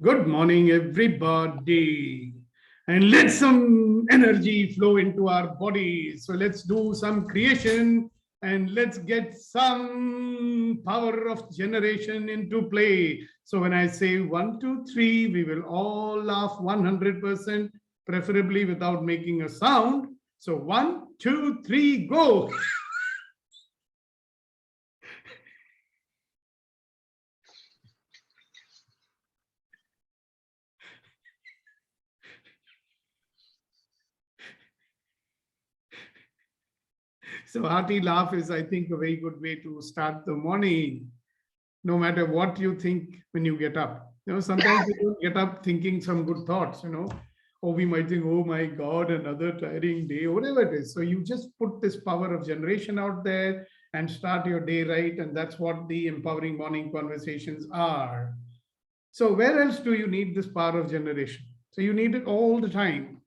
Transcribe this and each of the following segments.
Good morning, everybody. And let some energy flow into our bodies. So let's do some creation and let's get some power of generation into play. So when I say 1, 2, 3, we will all laugh 100%, preferably without making a sound. So 1, 2, 3, go. So hearty laugh is, I think, a very good way to start the morning, no matter what you think when you get up. Sometimes you don't get up thinking some good thoughts. Or we might think, oh my God, another tiring day, whatever it is. So you just put this power of generation out there and start your day right. And that's what the empowering morning conversations are. So where else do you need this power of generation? So you need it all the time,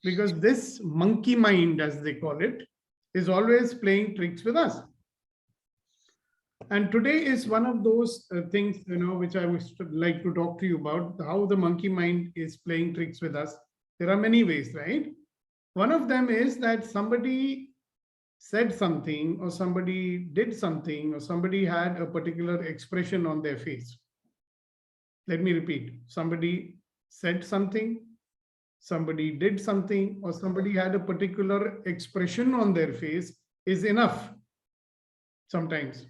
because this monkey mind, as they call it, is always playing tricks with us. And today is one of those things, which I would like to talk to you about, how the monkey mind is playing tricks with us. There are many ways, right? One of them is that somebody said something, or somebody did something, or somebody had a particular expression on their face. Let me repeat. Somebody said something, somebody did something, or somebody had a particular expression on their face is enough. Sometimes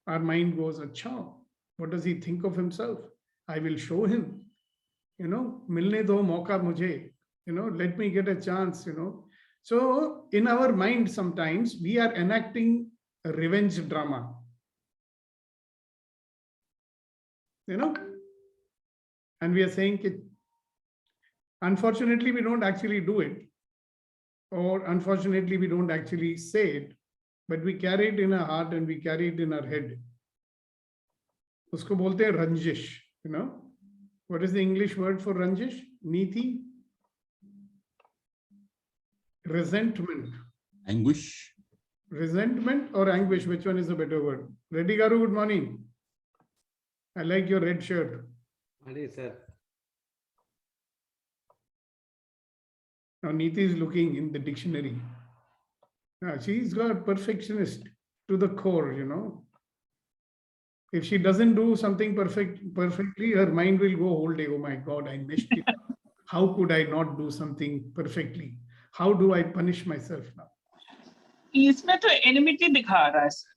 our mind goes, acha, what does he think of himself? I will show him. Milne do mauka mujhe. Let me get a chance. So in our mind, sometimes we are enacting a revenge drama. And we are saying, unfortunately, we don't actually do it. Or unfortunately, we don't actually say it. But we carry it in our heart and we carry it in our head. Usko bolte hai ranjish. What is the English word for ranjish? Niti? Resentment. Anguish. Resentment or anguish? Which one is a better word? Reddy Garu, good morning. I like your red shirt. Adi, sir. Now Niti is looking in the dictionary. She's got perfectionist to the core. If she doesn't do something perfectly, her mind will go whole day. Oh my God, I missed it. How could I not do something perfectly? How do I punish myself now? इसमें तो enmity दिखा रहा है sir.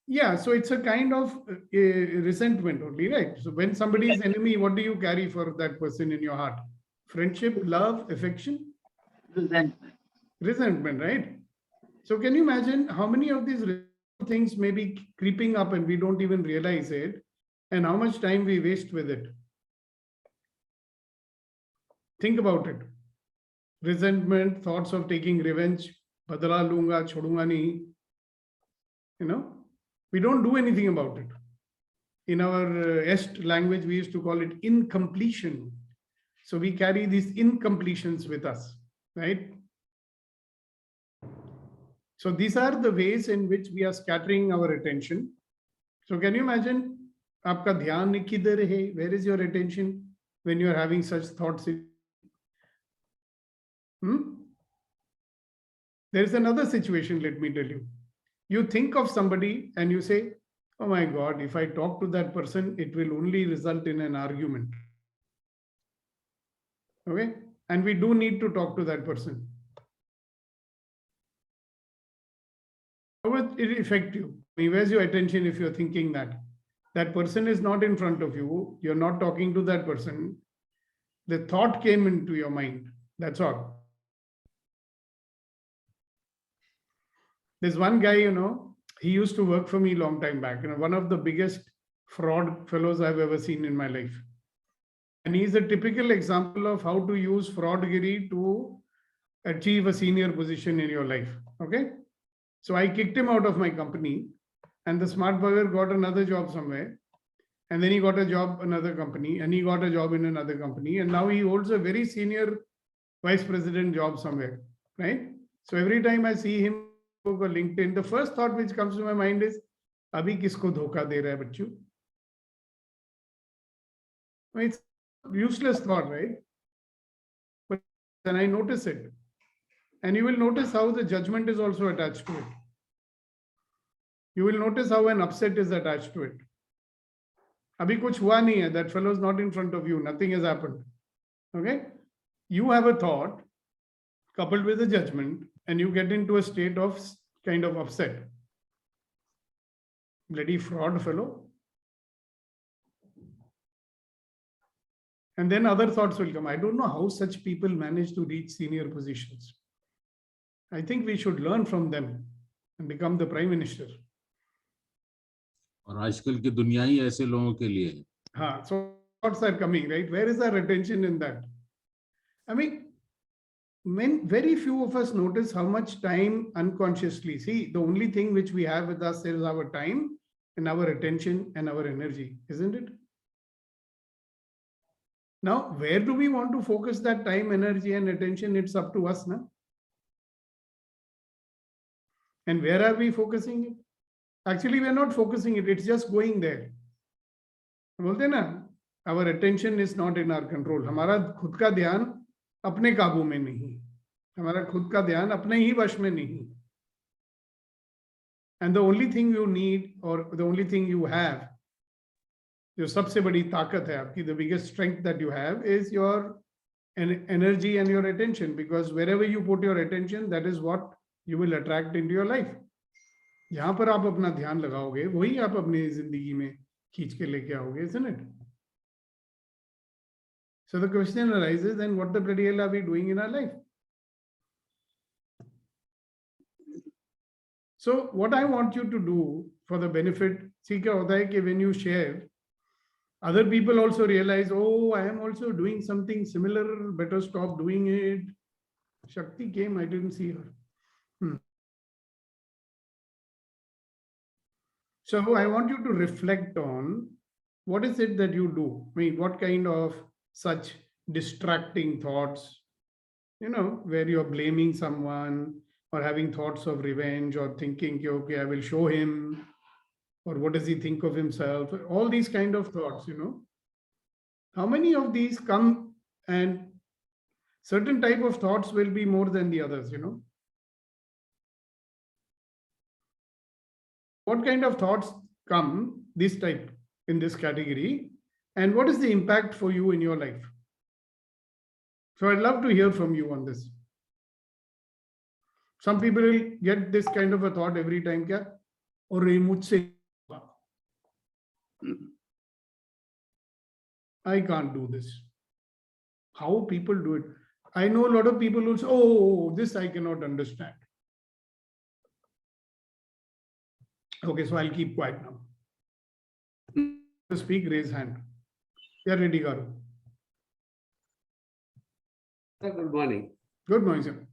Yeah, so it's a kind of resentment only, right? So when somebody is enemy, what do you carry for that person in your heart? Friendship, love, affection? Resentment. Resentment, right? So can you imagine how many of these things may be creeping up and we don't even realize it, and how much time we waste with it? Think about it. Resentment, thoughts of taking revenge, badala lunga, chodunga nahi. We don't do anything about it. In our Est language, we used to call it incompletion. So we carry these incompletions with us, right? So these are the ways in which we are scattering our attention. So can you imagine, aapka dhyan kidhar hai? Where is your attention when you are having such thoughts? There is another situation, let me tell you. You think of somebody and you say, oh my God, if I talk to that person, it will only result in an argument. Okay? And we do need to talk to that person. How will it affect you? Where's your attention if you're thinking that? That person is not in front of you. You're not talking to that person. The thought came into your mind. That's all. There's one guy, he used to work for me a long time back. One of the biggest fraud fellows I've ever seen in my life. And he's a typical example of how to use fraudgiri to achieve a senior position in your life. Okay? So I kicked him out of my company, and the smart bugger got another job somewhere. And then he got a job in another company, and he got a job in another company. And now he holds a very senior vice president job somewhere, right? So every time I see him on LinkedIn, the first thought which comes to my mind is, abhi kisko dhoka de raha hai bachchu? I mean, it's a useless thought, right? But then I notice it. And you will notice how the judgment is also attached to it. You will notice how an upset is attached to it. Abhi kuch hua nahi hai. That fellow is not in front of you. Nothing has happened. Okay? You have a thought coupled with a judgment, and you get into a state of kind of upset. Bloody fraud fellow. And then other thoughts will come. I don't know how such people manage to reach senior positions. I think we should learn from them and become the prime minister. और आजकल की दुनिया ही ऐसे लोगों के लिए है. हाँ, so thoughts are coming, right? Where is our attention in that? I mean, very few of us notice how much time unconsciously. See, the only thing which we have with us is our time and our attention and our energy, isn't it? Now, where do we want to focus that time, energy, and attention? It's up to us, na? And where are we focusing it? Actually, we are not focusing it, it's just going there. बोलते ना, our attention is not in our control. हमारा खुद का ध्यान अपने काबू में नहीं, हमारा खुद का ध्यान अपने ही वश में नहीं. And the only thing you need, or the only thing you have, जो सबसे बड़ी ताकत है आपकी, the biggest strength that you have is your energy and your attention, because wherever you put your attention, that is what you will attract into your life. यहाँ पर आप अपना ध्यान लगाओगे, वही आप अपनी जिंदगी में खींच के लेके आओगे, isn't it? So the question arises, then what the bloody hell are we doing in our life? So what I want you to do for the benefit, see क्या होता है कि when you share, other people also realize, oh, I am also doing something similar, better stop doing it. Shakti came, I didn't see her. So I want you to reflect on what is it that you do? I mean, what kind of such distracting thoughts, where you're blaming someone or having thoughts of revenge or thinking, okay, I will show him, or what does he think of himself? All these kind of thoughts, How many of these come, and certain type of thoughts will be more than the others, What kind of thoughts come this type in this category, and what is the impact for you in your life? So I'd love to hear from you on this. Some people will get this kind of a thought every time, kya? Or I can't do this. How people do it? I know a lot of people who say, oh, this I cannot understand. Okay, so I'll keep quiet now. To speak, raise hand. Yeah, ready, Garu. Good morning. Good morning, sir.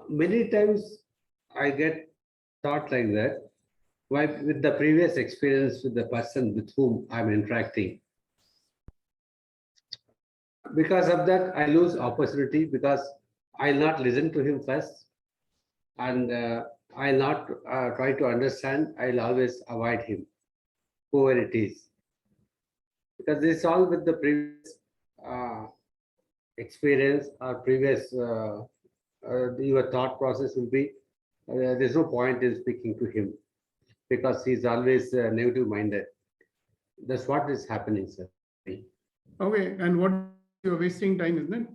Many times I get thought like that, with the previous experience with the person with whom I'm interacting. Because of that, I lose opportunity because I'll not listen to him first, and I'll not try to understand. I'll always avoid him, whoever it is, because this is all with the previous experience or previous your thought process will be. There's no point in speaking to him because he's always negative minded. That's what is happening, sir. Okay, and what you're wasting time, isn't it?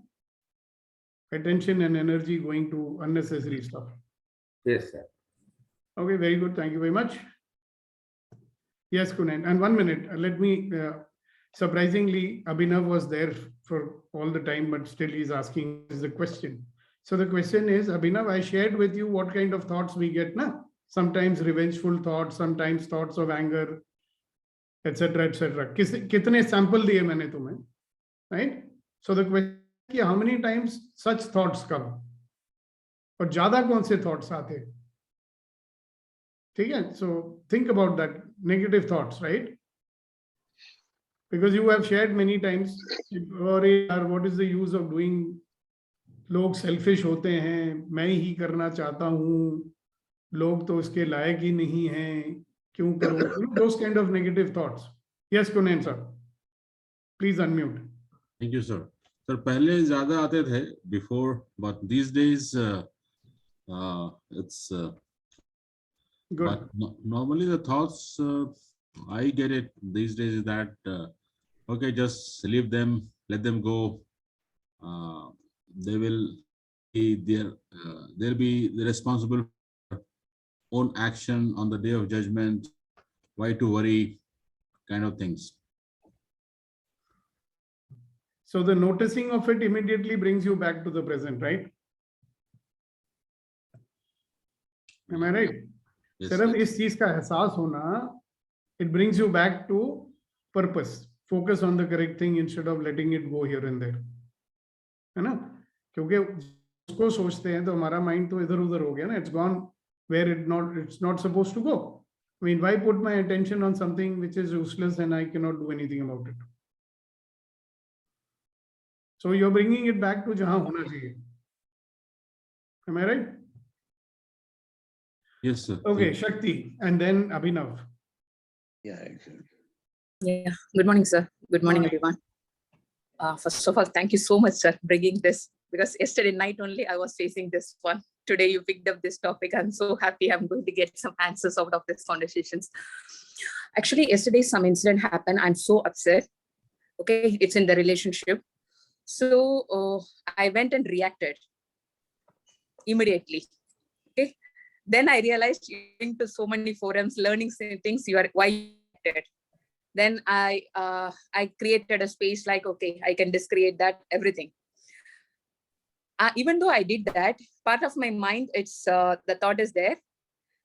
Attention and energy going to unnecessary stuff. Yes, sir. Okay, very good. Thank you very much. Yes, Kunan. And 1 minute, let me, surprisingly, Abhinav was there for all the time, but still he's asking the question. So the question is, Abhinav, I shared with you what kind of thoughts we get now. Sometimes revengeful thoughts, sometimes thoughts of anger, etc., etc. Kitne sample diye maine tumhe, right? So the question is, how many times such thoughts come? और ज्यादा कौन से thoughts आते हैं? ठीक है? So think about that, negative thoughts, right? Because you have shared many times, what is the use of doing? लोग selfish होते हैं, मैं ही करना चाहता हूँ, लोग तो इसके लायक ही नहीं हैं, क्यों करो? Those kind of negative thoughts. Yes, Kunan sir. Please unmute. Thank you, sir. Sir, पहले ज़्यादा आते थे before, but these days it's Good. but normally the thoughts I get it these days is that okay, just leave them, let them go. They will be there. They'll be responsible for own action on the day of judgment. Why to worry? Kind of things. So the noticing of it immediately brings you back to the present, right? Am I right? Yes, सिर्फ yes. इस चीज का एहसास होना, it brings you back to purpose. Focus on the correct thing instead of letting it go here and there. है ना? क्योंकि उसको सोचते हैं तो हमारा माइंड तो इधर उधर हो गया ना. It's gone where it's not supposed to go. I mean, why put my attention on something which is useless and I cannot do anything about it? So you're bringing it back to जहाँ होना चाहिए. Am I right? Yes, sir. Okay, Shakti, and then Abhinav. Yeah, exactly. Yeah. Good morning, sir. Good morning, Morning. everyone. First of all, thank you so much, sir, bringing this, because yesterday night only I was facing this one. Today you picked up this topic. I'm so happy I'm going to get some answers out of these conversations. Actually, yesterday some incident happened. I'm so upset. Okay, it's in the relationship. So I went and reacted immediately. Okay. Then I realized into so many forums, learning things, why you reacted. Then I created a space like, okay, I can discreate that, everything. Even though I did that, part of my mind, it's the thought is there.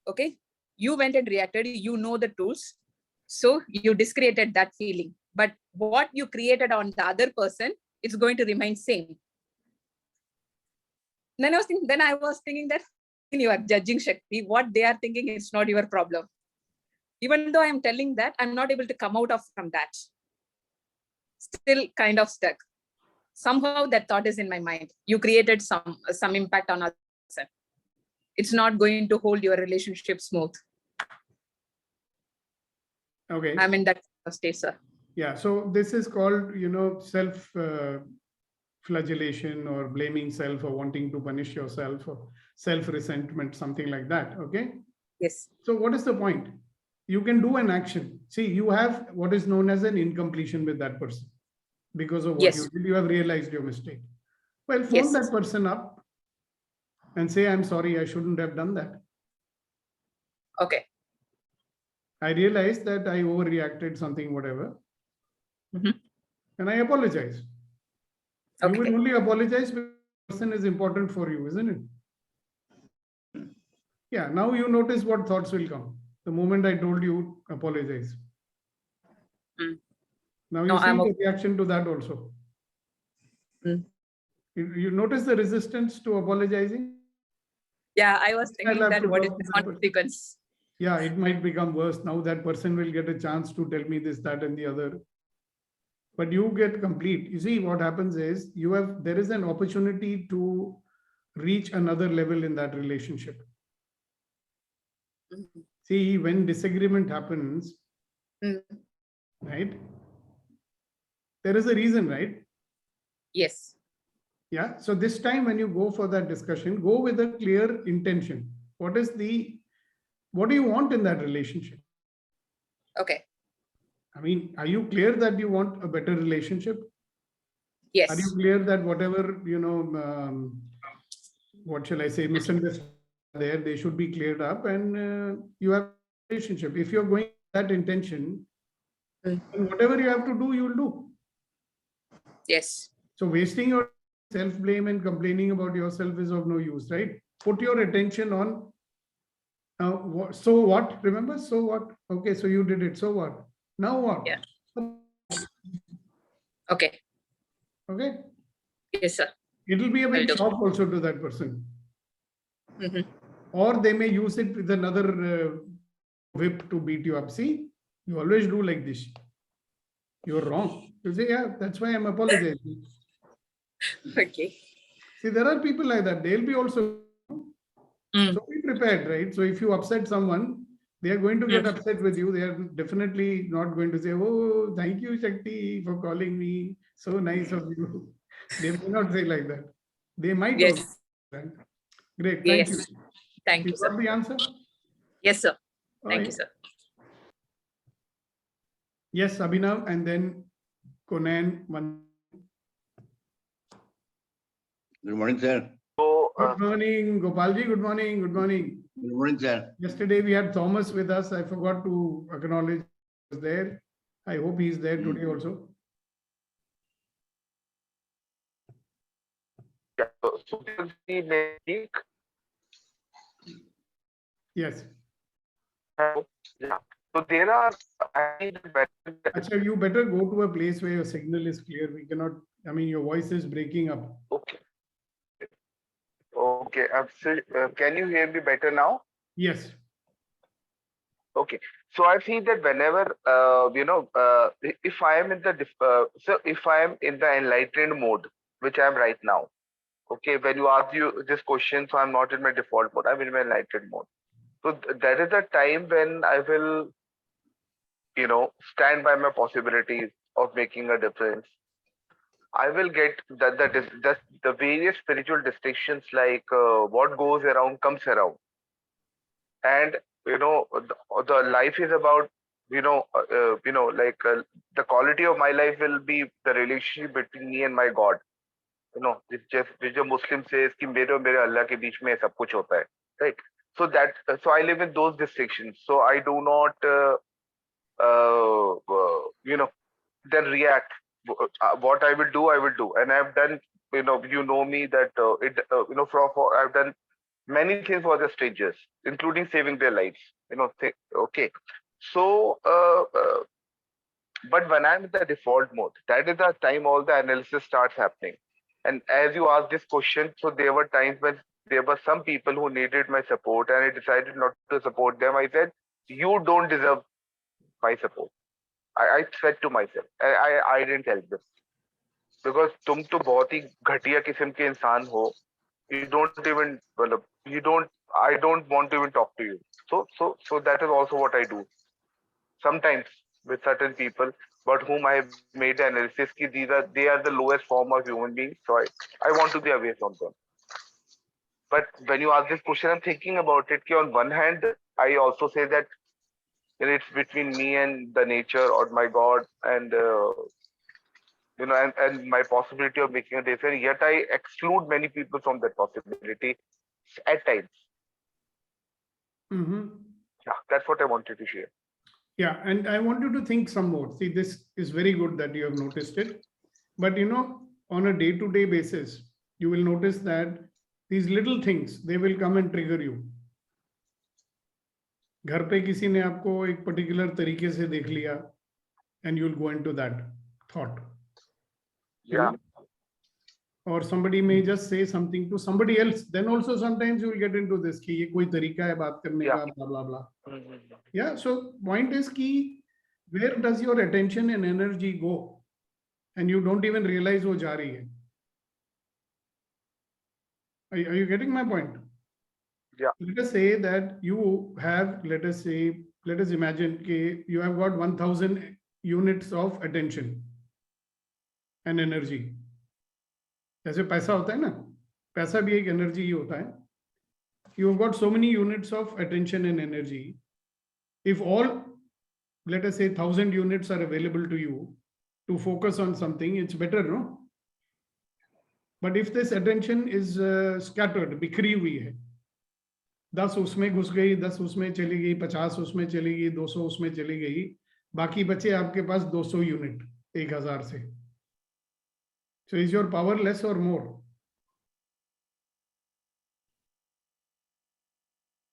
Okay, you went and reacted, you know the tools. So you discreated that feeling. But what you created on the other person, it's going to remain same. Then I was thinking that you are judging Shakti. What they are thinking is not your problem. Even though I'm telling that, I'm not able to come out from that. Still kind of stuck. Somehow that thought is in my mind. You created some impact on other person. It's not going to hold your relationship smooth. Okay. I'm in that state, sir. Yeah. So this is called, self flagellation or blaming self or wanting to punish yourself or self resentment, something like that. Okay. Yes. So what is the point? You can do an action. See, you have what is known as an incompletion with that person because of what Yes. you did. You have realized your mistake. Well, phone Yes. that person up and say, I'm sorry, I shouldn't have done that. Okay. I realized that I overreacted something, whatever. Mhm. And I apologize. You Okay. will only apologize when the person is important for you, isn't it? Yeah, now you notice what thoughts will come. The moment I told you, apologize. Mm. Now you No, see I'm the okay. reaction to that also. Mm. You notice the resistance to apologizing? Yeah, I was I'll thinking have that to what is talk the to that person. consequence? Yeah, it might become worse. Now that person will get a chance to tell me this, that, and the other. But you get complete. You see, what happens is there is an opportunity to reach another level in that relationship. Mhm. See, when disagreement happens, Mm. right? There is a reason, right? Yes. Yeah. So this time when you go for that discussion, go with a clear intention. What do you want in that relationship? Okay. I mean, are you clear that you want a better relationship? Yes. Are you clear that whatever, what shall I say, misunderstandings there, they should be cleared up and you have a relationship. If you're going with that intention, Mm. then whatever you have to do, you'll do. Yes. So wasting your self-blame and complaining about yourself is of no use, right? Put your attention on, so what? Remember, so what? Okay, so you did it. So what? Now what? Yeah. Okay. Okay. Yes, sir. It'll be a I'll big do. shock also to that person. Mhm. Or they may use it with another whip to beat you up. See, you always do like this. You're wrong. You say, yeah, that's why I'm apologizing. Okay. See, there are people like that. They'll be also. Mm. So be prepared, right? So if you upset someone, They are going to get Hmm. upset with you. They are definitely not going to say, "Oh, thank you, Shakti, for calling me. So nice of you." They may not say like that. They might also. Yes. Right? Great, thank you. Yes. Thank You you, sir. got the answer? Yes, sir. Oh, Thank yeah. you, sir. Yes, Abhinav, and then Conan. Good morning, sir. Good morning, Gopalji. Good morning. Good morning. Good morning, sir. Yesterday we had Thomas with us. I forgot to acknowledge he was there. I hope he's there today also. Yeah, so this is the next week. Yes. Yeah. So there are, I think, Acha, you better go to a place where your signal is clear. We cannot, I mean, your voice is breaking up. okay. Okay. Can you hear me better now? Yes. Okay. So I feel that whenever, if I am in the, so if I am in the enlightened mode, which I am right now, okay, when you ask you this question, so I'm not in my default mode, I'm in my enlightened mode. So that is the time when I will, stand by my possibilities of making a difference. I will get the various spiritual distinctions like what goes around comes around, and the life is about the quality of my life will be the relationship between me and my God. जिस जो Muslim says कि मेरे और मेरे अल्लाह के बीच में सब कुछ होता है, right? So I live in those distinctions. So I do not then react. What I will do, and I've done. You know me that I've done many things for the strangers, including saving their lives. Okay. So, but when I'm in the default mode, that is the time all the analysis starts happening. And as you asked this question, so there were times when there were some people who needed my support, and I decided not to support them. I said, "You don't deserve my support." I said to myself, I didn't help them because तुम तो बहुत ही घटिया किस्म के इंसान हो. You don't even, मतलब, you don't. I don't want to even talk to you. So that is also what I do sometimes with certain people, but whom I have made the analysis ki they are the lowest form of human beings. So I want to be away from them. But when you ask this question, I'm thinking about it. Ki on one hand, I also say that it's between me and the nature or my God, and and my possibility of making a difference. Yet I exclude many people from that possibility at times. Mm-hmm. Yeah, that's what I wanted to share. Yeah, and I want you to think some more. See, this is very good that you have noticed it. But on a day-to-day basis, you will notice that these little things, they will come and trigger you. घर पे किसी ने आपको एक particular तरीके से देख लिया and you'll go into that thought. Yeah. Or somebody may just say something to somebody else. Then also sometimes you will get into this कि ये कोई तरीका है बात करने का, blah blah blah. Yeah. So point is कि where does your attention and energy go, and you don't even realize वो जा रही है. Are you getting my point? Yeah. Let us say that you have, let us imagine that you have got 1000 units of attention and energy. जैसे पैसा होता है ना, पैसा भी एक एनर्जी ही होता है. You have got so many units of attention and energy. If all, let us say 1000 units are available to you to focus on something, it's better, no? But if this attention is scattered, बिखरी हुई है, 10 उसमें घुस गई, 10 उसमें चली गई, 50 उसमें चली गई, 200 उसमें चली गई, बाकी बचे आपके पास 200 यूनिट 1000 से. So is your power less or more?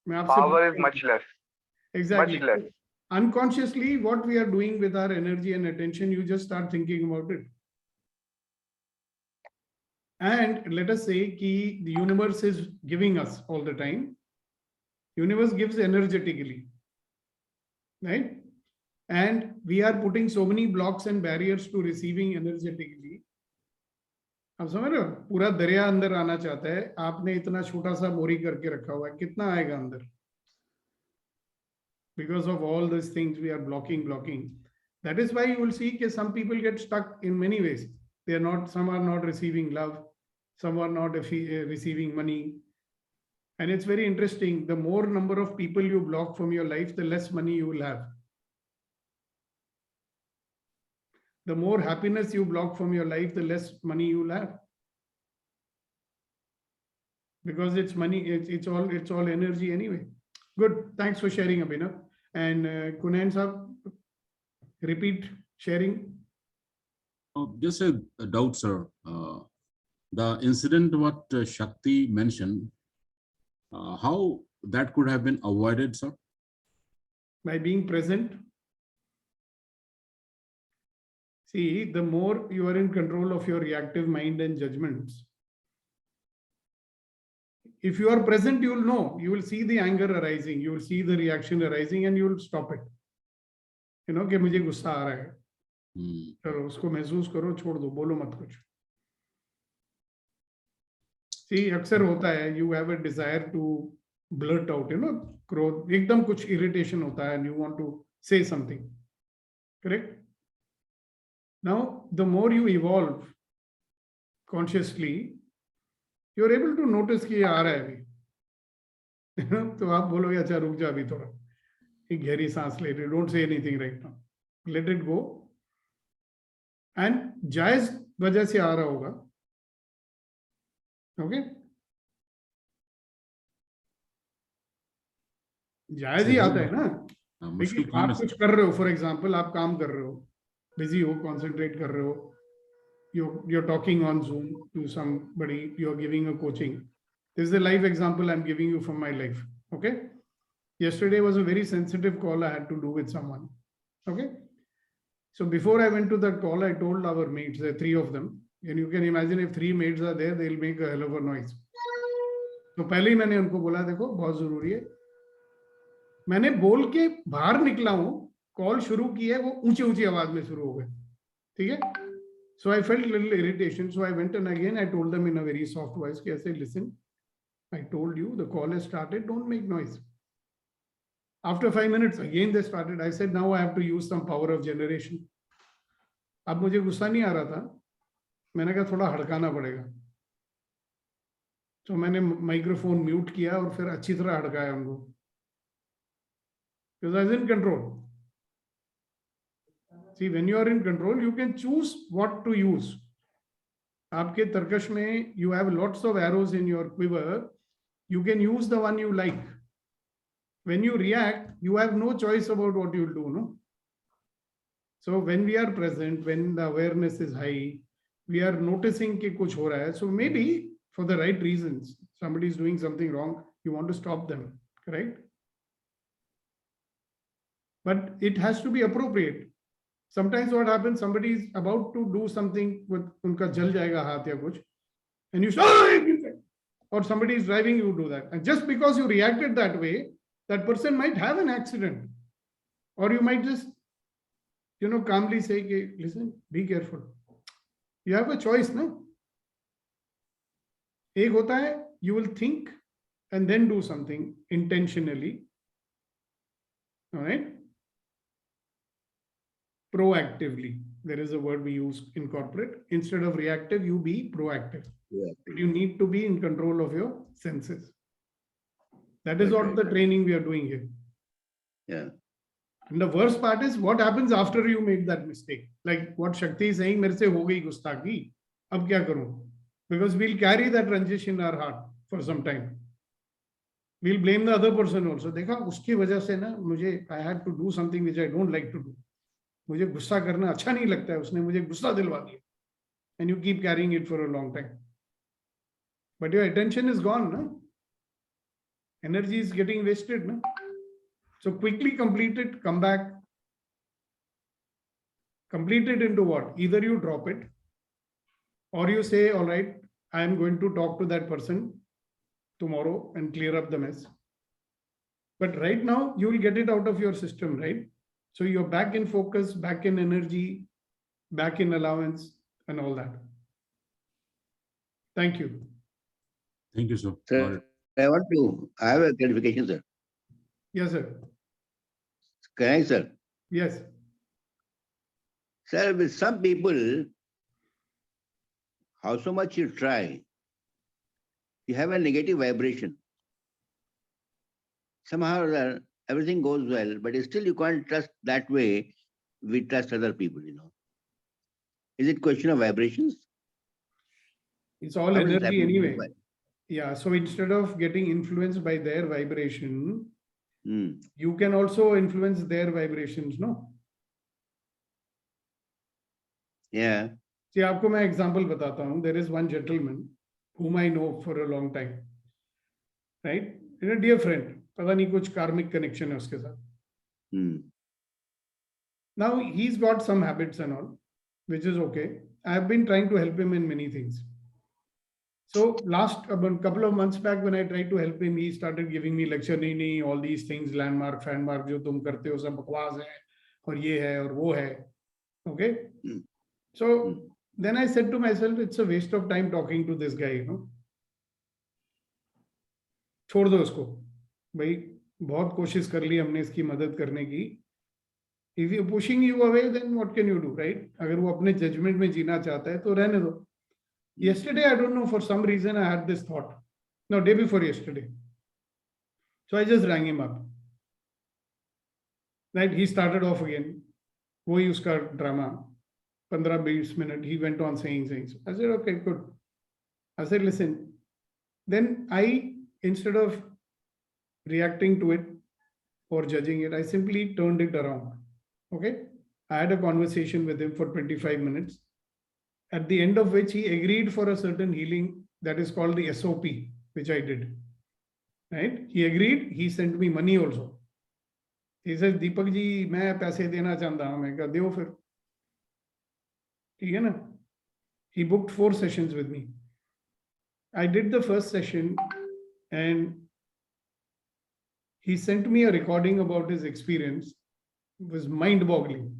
Power is much less. Exactly. Much less. Unconsciously, what we are doing with our energy and attention, you just start thinking about it. And let us say that the universe is giving us all the time. Universe gives energetically, right? And we are putting so many blocks and barriers to receiving energetically. आप समझ रहे हो, पूरा दरिया अंदर आना चाहता है, आपने इतना छोटा सा बोरी करके रखा हुआ है, कितना आएगा अंदर? Because of all these things, we are blocking. That is why you will see that some people get stuck in many ways. They are not, some are not receiving love, some are not receiving money. And it's very interesting. The more number of people you block from your life, the less money you will have. The more happiness you block from your life, the less money you will have. Because it's money, it's all energy anyway. Good. Thanks for sharing, Abhinav. And Kunayan Saab, repeat sharing. Just a doubt, sir. The incident what Shakti mentioned, how that could have been avoided, sir? By being present. See, the more you are in control of your reactive mind and judgments, if you are present, you will know, you will see the anger arising, you will see the reaction arising, and you will stop it. You know, कि मुझे गुस्सा आ रहा है, चलो उसको महसूस करो, छोड़ दो, बोलो मत कुछ. See, अक्सर होता है, you have a desire to blurt out, you know, क्रोध, एकदम कुछ irritation होता है, and you want to say something. Correct? Now, the more you evolve consciously, you're able to notice कि ये आ रहा है अभी. तो आप बोलोगे अच्छा रुक जा अभी थोड़ा, एक गहरी सांस ले रहे, don't say anything right now, let it go. And जायज वजह से आ रहा होगा. ओके, जायज ही आता है ना. देखिए आप कुछ कर रहे हो, फॉर एग्जांपल आप काम कर रहे हो, बिजी हो, कॉन्सेंट्रेट कर रहे हो, you're talking on Zoom to somebody, you're giving a coaching. This is a live example I'm giving you from my life. Okay, yesterday was a very sensitive call I had to do with someone. Okay, so before I went to that call, I told our mates, there are 3 of them, and you can imagine if 3 maids are there, they'll make a hell of a noise. तो पहले ही मैंने उनको बोला देखो बहुत जरूरी है. मैंने बोल के बाहर निकला हूं, कॉल शुरू की है, वो ऊंची ऊंची आवाज में शुरू हो गए. ठीक है. So I felt a little irritation. So I went and again I told them in a very soft voice, I said, listen, I told you the call has started, don't make noise. After 5 minutes, again they started. I said, now I have to use some power of generation. अब मुझे गुस्सा नहीं आ रहा था, मैंने कहा थोड़ा हड़काना पड़ेगा. तो मैंने माइक्रोफोन म्यूट किया और फिर अच्छी तरह हड़काया उनको. Because I was in control. See, when you are in control, you can choose what to use. आपके तर्कश में you have lots of arrows in your quiver. You can use the one you like. When you react, you have no choice about what you will do, no? So when we are present, when the awareness is high, we are noticing कि कुछ हो रहा है. So maybe for the right reasons, somebody is doing something wrong, you want to stop them, correct? But it has to be appropriate. Sometimes what happens, somebody is about to do something with उनका जल जाएगा हाथ या कुछ, and you say, or somebody is driving, you do that. And just because you reacted that way, that person might have an accident. Or you might just, you know, calmly say, okay, listen, be careful. You have a choice, no? एक होता है, you will think and then do something intentionally. All right? Proactively. There is a word we use in corporate. Instead of reactive, you be proactive. Yeah. You need to be in control of your senses. That is what Right. the training we are doing here. Yeah. And the worst part is what happens after you made that mistake. Like what Shakti is saying, मेरे से हो गई गुस्ताखी, अब क्या करूं? Because we'll carry that transition in our heart for some time. We'll blame the other person also. देखा उसकी वजह से ना मुझे I had to do something which I don't like to do. मुझे गुस्सा करना अच्छा नहीं लगता है, उसने मुझे गुस्सा दिलवा दिया. And you keep carrying it for a long time. But your attention is gone, no? Energy is getting wasted, no? So quickly complete it, come back. Complete it into what? Either you drop it, or you say, all right, I am going to talk to that person tomorrow and clear up the mess. But right now, you will get it out of your system, right? So you're back in focus, back in energy, back in allowance, and all that. Thank you. Thank you, sir. Sir, I have a clarification, sir. Yes, sir. Can I, sir? Yes. Sir, with some people, how so much you try, you have a negative vibration. Somehow or other, everything goes well, but still you can't trust that way we trust other people, you know. Is it question of vibrations? It's all How is it energy happening? anyway. Yeah. So instead of getting influenced by their vibration, you can also influence their vibrations, no? Yeah. See, आपको मैं example बताता हूँ. There is one gentleman whom I know for a long time, right? You know, dear friend. पता नहीं कुछ karmic connection है उसके साथ. Now he's got some habits and all, which is okay. I have been trying to help him in many things. So last about couple of months back, when I tried to help him, he started giving me lecture. नहीं all these things, landmark, fanmark, जो तुम करते हो सब बकवास है, और ये है और वो है. Okay. So then I said to myself, it's a waste of time talking to this guy, you know. छोड़ दो उसको. भाई बहुत कोशिश कर ली हमने इसकी मदद करने की. If you're pushing you away, then what can you do, right? अगर वो अपने judgment में जीना चाहता है तो रहने दो. Yesterday, I don't know, for some reason, I had this thought. No, day before yesterday. So I just rang him up. Right? He started off again. वही उसका drama. 15-20 minutes. He went on saying things. I said, okay, good. I said, listen. Then I, instead of reacting to it or judging it, I simply turned it around. Okay. I had a conversation with him for 25 minutes, at the end of which he agreed for a certain healing that is called the SOP, which I did. Right? He agreed. He sent me money also. He says, Deepak ji, मैं पैसे देना चाहता हूँ. मैं कहा दो फिर. ठीक है ना? He booked 4 sessions with me. I did the first session and he sent me a recording about his experience. It was mind-boggling.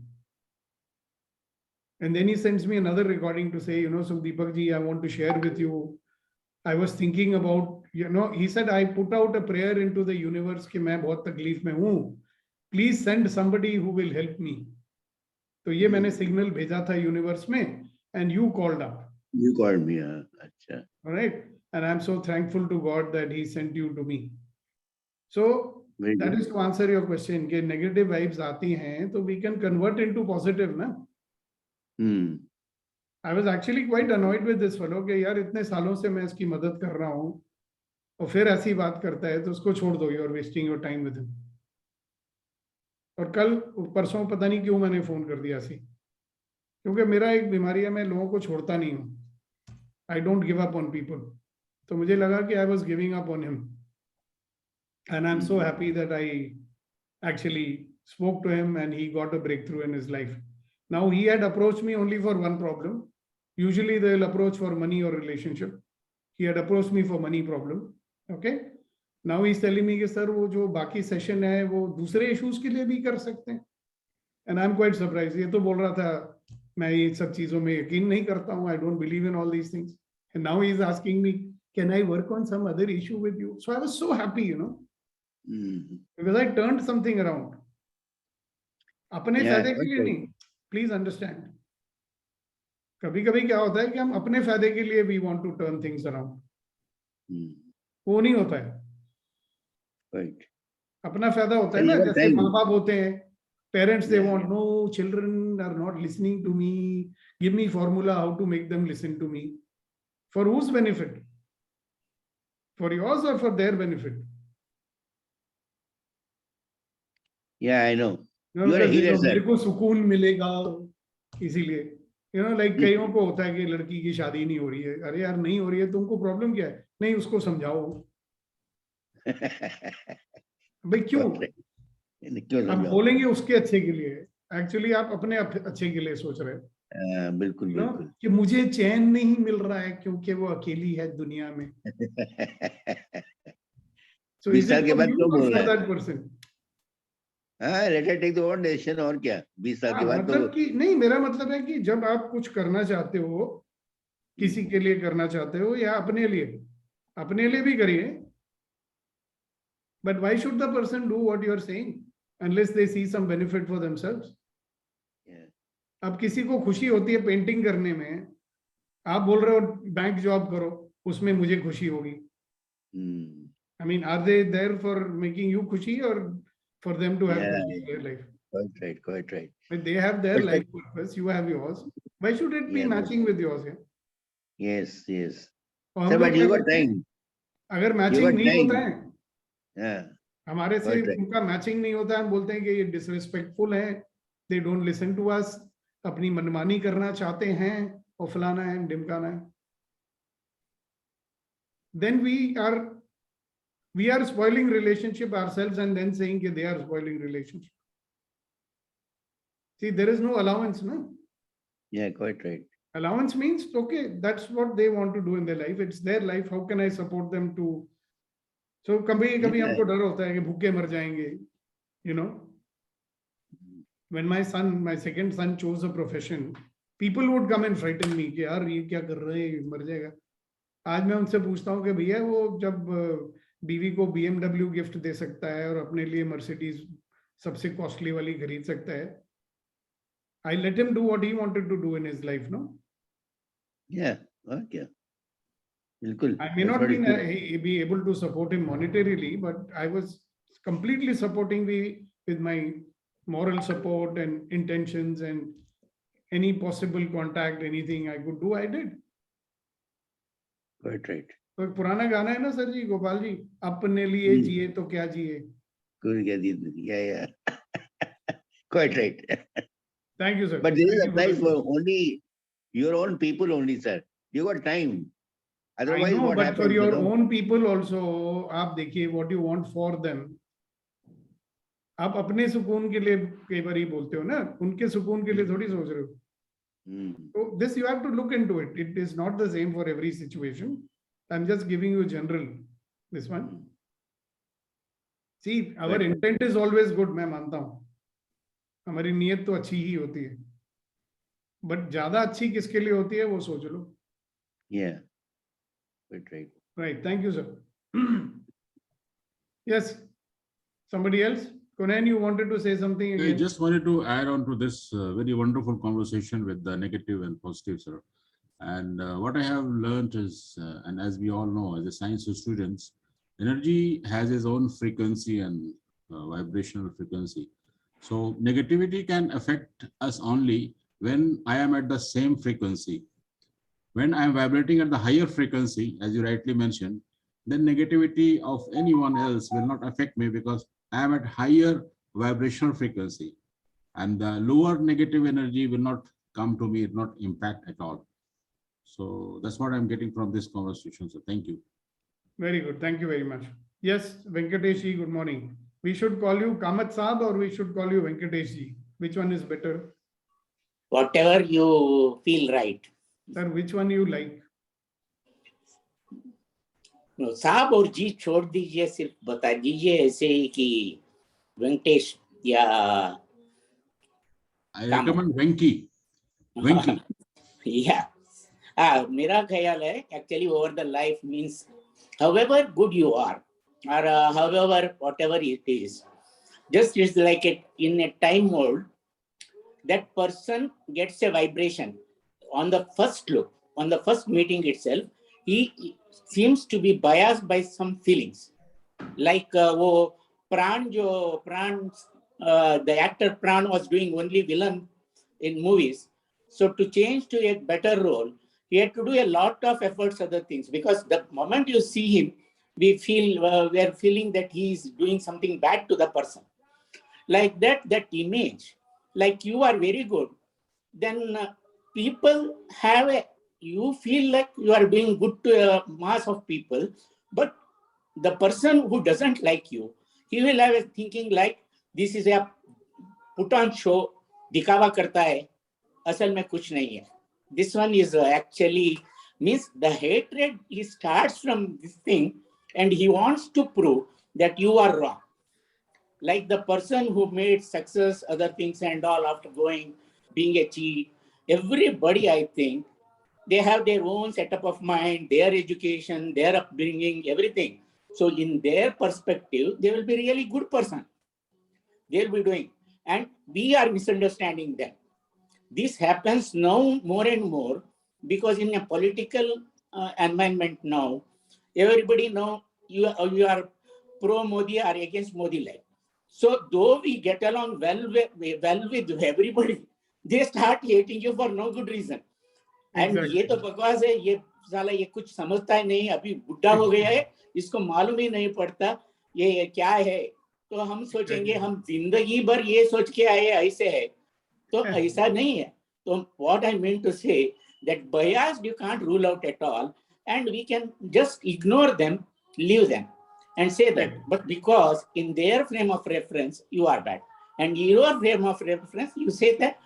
And then he sends me another recording to say, you know, so Deepak ji, I want to share with you. I was thinking about, you know, he said, I put out a prayer into the universe कि मैं बहुत तकलीफ में हूँ. Please send somebody who will help me. तो ये मैंने signal भेजा था universe में, and you called up. You called me, huh? Achha. All right. And I'm so thankful to God that he sent you to me. So that is to answer your question. कि negative vibes आती हैं, तो we can convert into positive, ना? I was actually quite annoyed with this fellow कि यार इतने सालों से मैं इसकी मदद कर रहा हूँ और फिर ऐसी बात करता है तो उसको छोड़ दो. You are wasting your time with him. और कल परसों पता नहीं क्यों मैंने फोन कर दिया ऐसी, क्योंकि मेरा एक बीमारी है, मैं लोगों को छोड़ता नहीं हूँ. I don't give up on people. तो मुझे लगा कि I was giving up on him. And I'm so happy that I actually spoke to him and he got a breakthrough in his life. Now he had approached me only for one problem. Usually they'll approach for money or relationship. He had approached me for money problem. Okay. Now he's telling me कि sir वो जो बाकी session है वो दूसरे issues के लिए भी कर सकते हैं. And I'm quite surprised. ये तो बोल रहा था मैं ये सब चीजों में यकीन नहीं करता हूँ. I don't believe in all these things. And now he's asking me, can I work on some other issue with you? So I was so happy, you know, because I turned something around. अपने फायदे के लिए नहीं. Please understand. कभी कभी क्या होता है कि हम अपने फायदे के लिए we want to turn things around. वो नहीं होता है. Right. अपना फायदा होता है ना, जैसे माँ बाप होते हैं, parents they want, no, children are not listening to me, give me formula how to make them listen to me. For whose benefit? For yours or for their benefit? Yeah, I know. You You are a healer, मेरे sir. को सुकून मिलेगा इसीलिए. You know, like कईयों को होता है कि लड़की की शादी नहीं हो रही है. अरे यार नहीं हो रही है, तुमको प्रॉब्लम क्या है? नहीं, उसको समझाओ. भाई क्यों? आप बोलेंगे उसके अच्छे के लिए, एक्चुअली आप अपने अच्छे के लिए सोच रहे हैं. बिल्कुल बिल्कुल. कि मुझे चैन नहीं मिल रहा है क्योंकि वो अकेली है दुनिया में. So 20 is साल it के for बाद you क्यों or बोल रहा for है? that person? हाँ, let us take the own decision. और क्या, 20 साल के बाद तो मतलब कि नहीं, मेरा मतलब है कि जब आप कुछ करना चाहते हो, किसी के लिए करना चाहते हो या अपने लिए भी करिए. But why should the person do what you are saying? unless they see some benefit for themselves. Yeah. अब किसी को खुशी होती है पेंटिंग करने में, आप बोल रहे हो बैंक जॉब करो, उसमें मुझे खुशी होगी. Hmm. I mean, are they there for making you खुशी or for them to have Yeah, खुशी in their life? quite right, quite right. When they have their But life purpose, you have yours. Why should it be Yeah. matching with yours? Yeah? Yes, yes. और हम Sir, लोग but क्या you got करते हैं? time. अगर You matching got नहीं होता time. है, Yeah, हमारे से quite right. उनका मैचिंग नहीं होता है, हम बोलते हैं कि ये डिसरिस्पेक्टफुल है, they don't listen to us, अपनी मनमानी करना चाहते हैं और फलाना है ढिमकाना है. Then we are spoiling relationship ourselves and then saying that they are spoiling relationship. See, there is no allowance, no? Yeah, quite right. Allowance means, okay, that's what they want to do in their life. It's their life. How can I support them to? So कभी कभी Yeah. हमको डर होता है कि भूखे मर जाएंगे, you know. When my second son chose a profession, people would come and frighten me कि यार ये क्या कर रहे हैं, मर जाएगा. आज मैं उनसे पूछता हूँ कि भैया वो जब बीवी को BMW गिफ्ट दे सकता है और अपने लिए मर्सिडीज सबसे कॉस्टली वाली खरीद सकता है, I let him do what he wanted to do in his life, no? Yeah, okay. Bilkul. I may That's not what it is. be able to support him monetarily, but I was completely supporting with my moral support and intentions and any possible contact, anything I could do, I did. Quite right. तो एक पुराना गाना है ना sir जी, गोपाल जी, अपने लिए Hmm. जिए तो क्या जिए. Good, yeah, yeah. Quite right. Thank you, sir. But this Thank you applies the for question. only your own people only, sir. You got time. I Otherwise, know, what but happens? for your you know? own people also, आप देखिए what you want for them. आप अपने सुकून के लिए कई बार ही बोलते हो ना, उनके सुकून के लिए थोड़ी सोच रहे हो. Hmm. So this you have to look into it. It is not the same for every situation. I'm just giving you general this one. See, our Right. intent is always good. मैं मानता हूँ हमारी नीयत तो अच्छी ही होती है, but ज्यादा अच्छी किसके लिए होती है वो सोच लो. Yeah. Quite right. Right. Thank you, sir. Yes. Somebody else? Conan, you wanted to say something I again? just wanted to add on to this very wonderful conversation with the negative and positive, sir. And what I have learned is, and as we all know, as a science students, energy has its own frequency and vibrational frequency. So negativity can affect us only when I am at the same frequency. When I am vibrating at the higher frequency, as you rightly mentioned, then negativity of anyone else will not affect me because I am at higher vibrational frequency. And the lower negative energy will not come to me, not impact at all. So that's what I'm getting from this conversation. So thank you. Very good. Thank you very much. Yes, Venkatesh ji, good morning. We should call you Kamat Saab or we should call you Venkatesh ji. Which one is better? Whatever you feel right. Sir, which one you like? No, साहब और जी छोड़ दीजिए, सिर्फ बता दीजिए ऐसे ही कि वेंकटेश या I recommend Venki. Venki. yeah. मेरा ख्याल है actually over the life means however good you are or however whatever it is, just is like it in a time mode, that person gets a vibration on the first look, on the first meeting itself. He seems to be biased by some feelings, like वो प्राण जो प्राण the actor Pran was doing only villain in movies. So to change to a better role, he had to do a lot of efforts, other things, because the moment you see him, we feel we are feeling that he is doing something bad to the person. Like that image, like you are very good, then people have a, you feel like you are doing good to a mass of people, but the person who doesn't like you, he will have a thinking like this is a put on show, दिखावा करता है, असल में कुछ नहीं है. This one is actually means the hatred, he starts from this thing and he wants to prove that you are wrong. Like the person who made success, other things and all after going, being a cheat, everybody, I think, they have their own setup of mind, their education, their upbringing, everything. So in their perspective, they will be really good person. they'll be doing. And we are misunderstanding them. This happens now more and more because in a political environment now, everybody know you are pro Modi or against Modi like. So though we get along well with everybody, they start hating you for no good reason. And ये तो बकवास है, ये साला ये कुछ समझता ही नहीं, अभी बुढ़ा हो गया है, इसको मालूम ही नहीं पड़ता ये क्या है. तो हम सोचेंगे हम जिंदगी भर ये सोच के आए ऐसे है, तो ऐसा नहीं है. So what I mean to say that bias you can't rule out at all, and we can just ignore them, leave them, and say that. But because in their frame of reference you are bad, and in your frame of reference you say that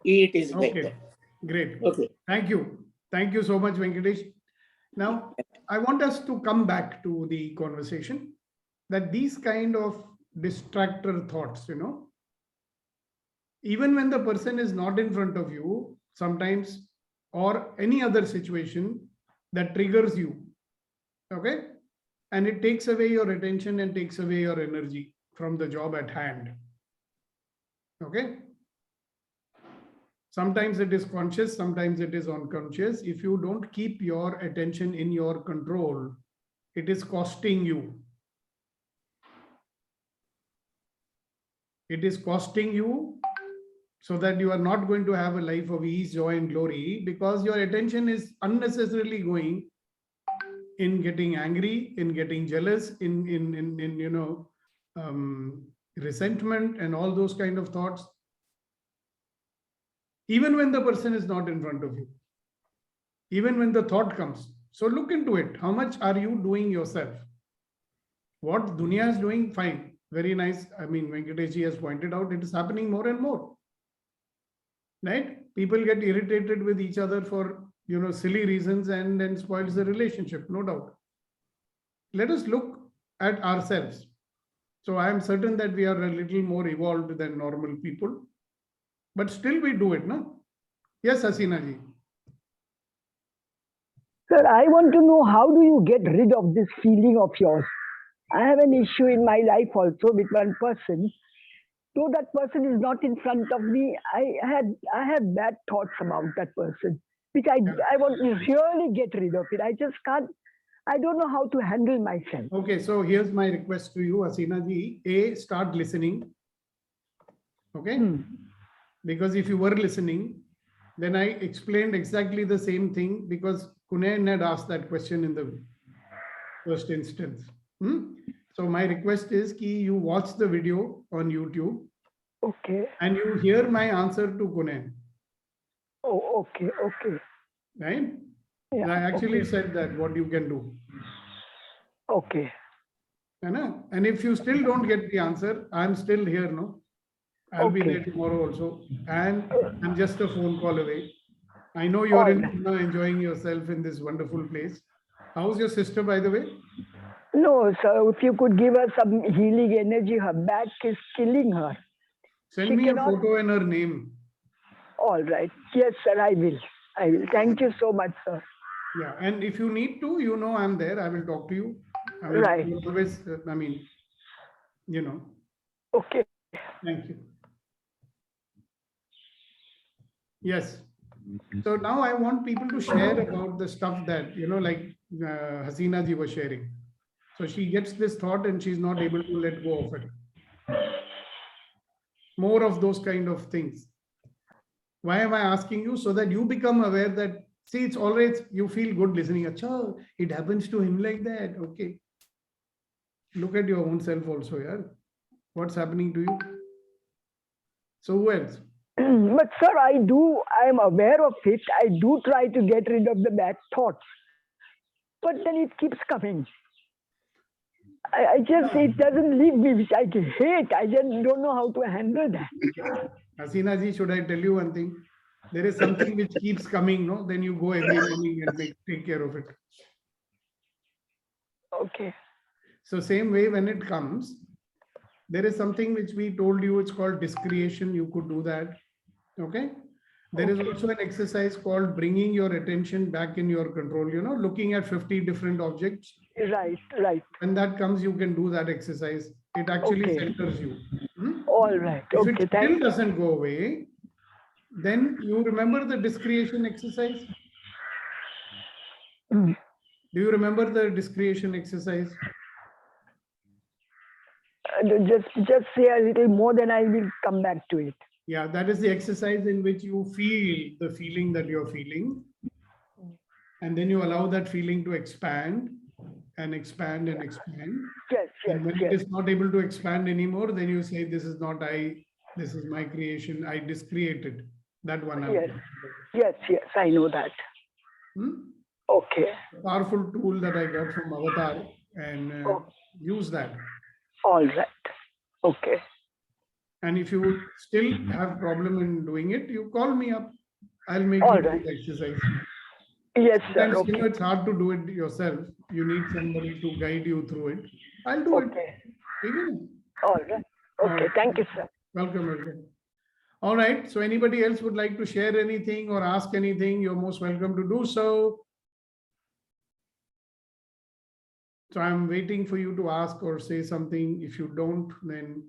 it is like that. Great. Okay. Thank you so much, Venkatesh. Now I want us to come back to the conversation that these kind of distractor thoughts, even when the person is not in front of you, sometimes, or any other situation that triggers you, okay, and it takes away your attention and takes away your energy from the job at hand. Okay, sometimes it is conscious, sometimes it is unconscious. If you don't keep your attention in your control, it is costing you. It is costing you, so that you are not going to have a life of ease, joy, and glory, because your attention is unnecessarily going in getting angry, in getting jealous, in resentment and all those kind of thoughts, even when the person is not in front of you, even when the thought comes. So look into it. How much are you doing yourself? What dunya is doing, fine. Very nice. I mean, Venkatesh has pointed out it is happening more and more. Right? People get irritated with each other for silly reasons and then spoils the relationship, no doubt. Let us look at ourselves. So I am certain that we are a little more evolved than normal people, but still we do it, no? Yes, Hasina ji. Sir, I want to know, how do you get rid of this feeling of yours? I have an issue in my life also with one person. Though that person is not in front of me, I have bad thoughts about that person, which I want to really get rid of it. I just can't, I don't know how to handle myself. Okay, so here's my request to you, Hasina ji. Start listening. Okay? Because if you were listening, then I explained exactly the same thing, because Kunayan had asked that question in the first instance. So my request is that you watch the video on YouTube. Okay. And you hear my answer to Kunayan. Oh, okay. Right? Yeah, I actually said that what you can do. Okay. And if you still don't get the answer, I'm still here, no? I'll be there tomorrow also. And I'm just a phone call away. I know you're enjoying yourself in this wonderful place. How's your sister, by the way? No, sir, if you could give her some healing energy, her back is killing her. Send me a photo and her name. All right. Yes, sir, I will. Thank you so much, sir. Yeah, and if you need to, I'm there. I will talk to you. I will always, Okay. Thank you. Yes. So now I want people to share about the stuff that, like Hasina ji was sharing. So she gets this thought and she's not able to let go of it. More of those kind of things. Why am I asking you? So that you become aware that, see, it's always, you feel good listening. Achha, it happens to him like that. Okay. Look at your own self also, yeah. What's happening to you? So who else? But sir, I am aware of it. I do try to get rid of the bad thoughts. But then it keeps coming. It doesn't leave me, which I hate. I just don't know how to handle that. Hasina ji, should I tell you one thing? There is something which keeps coming, no? Then you go every morning and take care of it. Okay. So same way, when it comes, there is something which we told you, it's called discretion. You could do that. Okay. There is also an exercise called bringing your attention back in your control, looking at 50 different objects. Right. When that comes, you can do that exercise. It actually centers you. All All right. If Okay. it Thank still you. doesn't go away, then you remember the discretion exercise? Mm. Do you remember the discretion exercise? Just say a little more, then I will come back to it. Yeah, that is the exercise in which you feel the feeling that you're feeling. And then you allow that feeling to expand and expand and expand. Yes, yes, And when it yes. is not able to expand anymore, then you say, this is not I, this is my creation, I discreated. That one. Yes, yes, yes, I know that. Hmm? Okay. Powerful tool that I got from Avatar, and Oh. use that. All right. Okay. And if you still have problem in doing it, you call me up. I'll make All you do right. the exercise. Yes, sir. Sometimes, Okay. it's hard to do it yourself. You need somebody to guide you through it. I'll do it. Okay. Okay? All right. Okay. right. Thank you, sir. Welcome, welcome. All right. So anybody else would like to share anything or ask anything, you're most welcome to do so. So I'm waiting for you to ask or say something. If you don't, then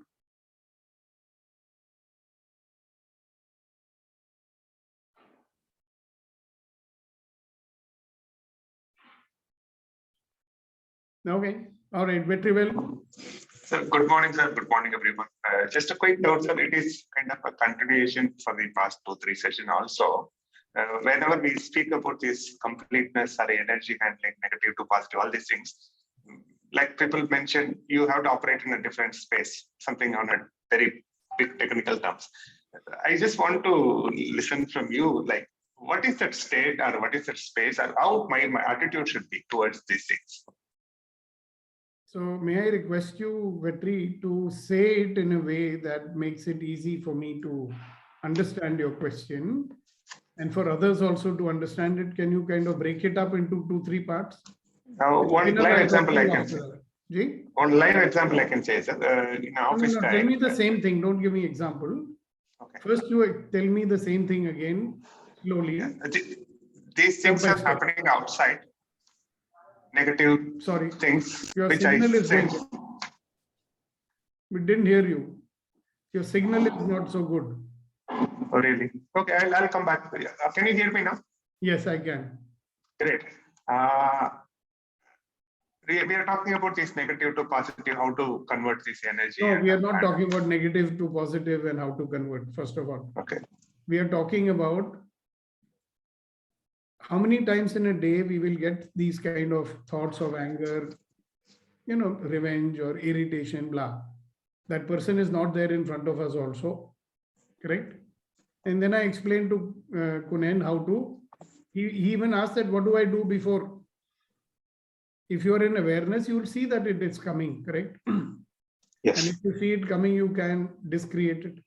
okay. All right, very well. Sir, good morning, sir. Good morning, everyone. Just a quick note, sir. It is kind of a continuation for the past 2-3 sessions also. Whenever we speak about this completeness or energy handling, negative to positive, all these things, like people mentioned, you have to operate in a different space, something on a very big technical terms. I just want to listen from you, like, what is that state or what is that space or how my attitude should be towards these things? So may I request you, Vetri, to say it in a way that makes it easy for me to understand your question, and for others also to understand it. Can you kind of break it up into 2-3 parts? Now, one live example I can say. Ji? One live example I can say is in office time. Tell me the same thing. Don't give me example. Okay. First, you tell me the same thing again, slowly. Yeah. These things are happening outside. Negative things Your which I signal is sense. good. We didn't hear you. Your signal is not so good. Oh, really? Okay, I'll come back. Can you hear me now? Yes, I can. Great. We are talking about this negative to positive, how to convert this energy. No, we are not talking about negative to positive and how to convert, first of all. Okay. We are talking about how many times in a day we will get these kind of thoughts of anger, revenge or irritation, blah. That person is not there in front of us also, correct? And then I explained to Kunen how to, he even asked that, what do I do before? If you are in awareness, you will see that it is coming, correct? Yes. And if you see it coming, you can discreate it.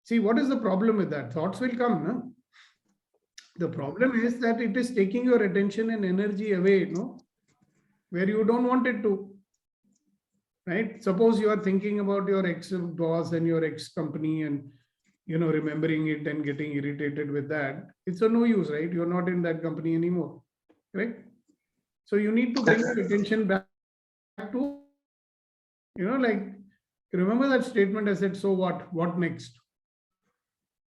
See, what is the problem with that? Thoughts will come, no? The problem is that it is taking your attention and energy away, where you don't want it to, right? Suppose you are thinking about your ex-boss and your ex-company and, remembering it and getting irritated with that. It's of no use, right? You're not in that company anymore, correct? So you need to bring your attention back to, remember that statement I said, so what? What next?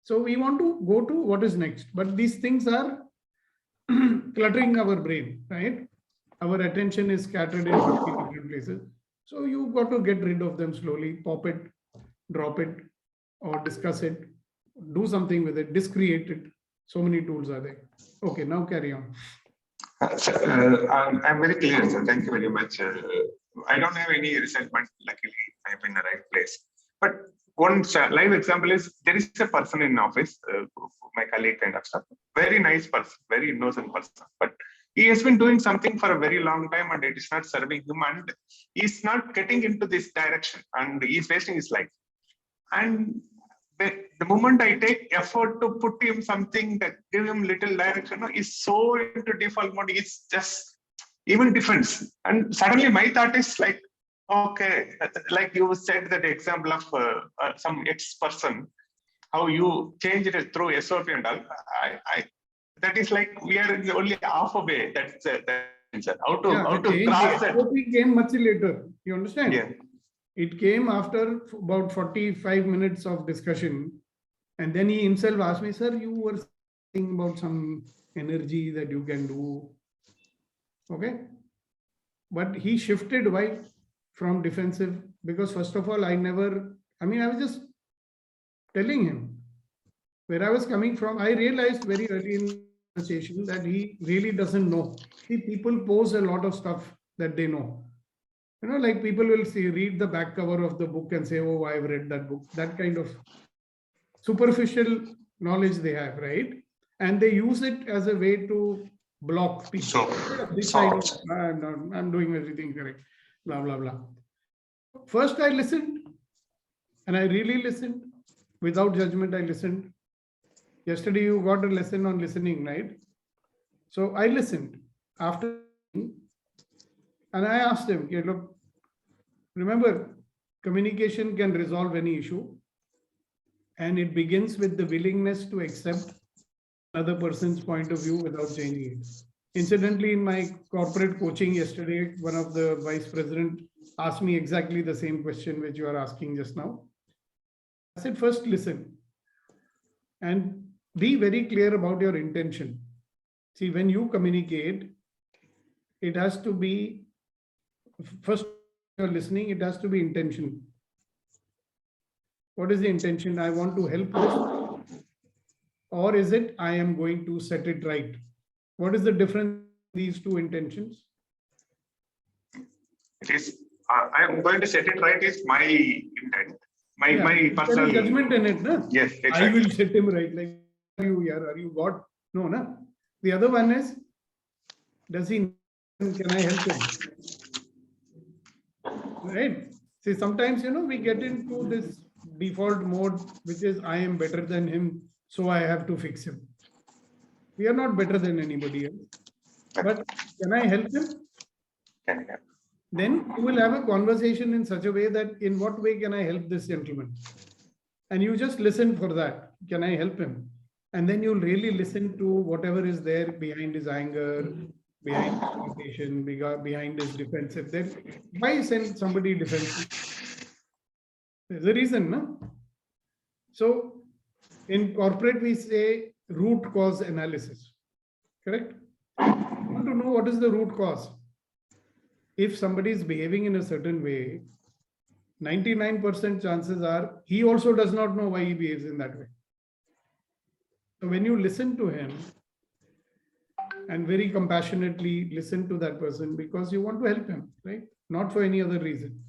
So we want to go to what is next, but these things are cluttering our brain, right? Our attention is scattered in different places. So you've got to get rid of them slowly, pop it, drop it, or discuss it, do something with it, discreate it. So many tools are there. Okay, now carry on. I'm very clear, sir. Thank you very much. I don't have any resentment. Luckily, I'm in the right place. But one live example is there is a person in office, my colleague kind of stuff. Very nice person, very innocent person. But he has been doing something for a very long time and it is not serving him and he's not getting into this direction and he's wasting his life. And the moment I take effort to put him something that give him little direction, he's so into default mode, it's just even defense. And suddenly my thought is like, okay, like you said that example of some ex-person, how you changed it through SOP and all. That is like we are only half a way. That's how to cross that. SOP came much later. You understand? Yeah. It came after about 45 minutes of discussion. And then he himself asked me, sir, you were saying about some energy that you can do. Okay. But he shifted why from defensive? Because first of all, I was just telling him where I was coming from. I realized very early in the conversation that he really doesn't know. See, people pose a lot of stuff that they know. Like people will read the back cover of the book and say, oh, I've read that book. That kind of superficial knowledge they have, right? And they use it as a way to block people. I'm doing everything correct, blah, blah, blah. First, I listened, and I really listened. Without judgment, I listened. Yesterday, you got a lesson on listening, right? So I listened. After, and I asked him, okay, look, remember, communication can resolve any issue. And it begins with the willingness to accept another person's point of view without changing it. Incidentally, in my corporate coaching yesterday, one of the vice president asked me exactly the same question which you are asking just now. I said, first listen and be very clear about your intention. See, when you communicate, it has to be, first you're listening, it has to be intention. What is the intention? I want to help this. Or is it, I am going to set it right? What is the difference in these two intentions? It is, I am going to set it right is my intent. My personal judgment in it, no? Yes, exactly. I will set him right. Like, are you God? No, no. The other one is, can I help him? Right? See, sometimes, we get into this default mode, which is I am better than him, so I have to fix him. We are not better than anybody else. But can I help him? Then you will have a conversation in such a way that in what way can I help this gentleman? And you just listen for that. Can I help him? And then you'll really listen to whatever is there behind his anger, behind his irritation, behind his defensive. Then why send somebody defensive? There's a reason, no? So in corporate, we say root cause analysis. Correct? You want to know what is the root cause. If somebody is behaving in a certain way, 99% chances are he also does not know why he behaves in that way. So when you listen to him and very compassionately listen to that person because you want to help him, right? Not for any other reason.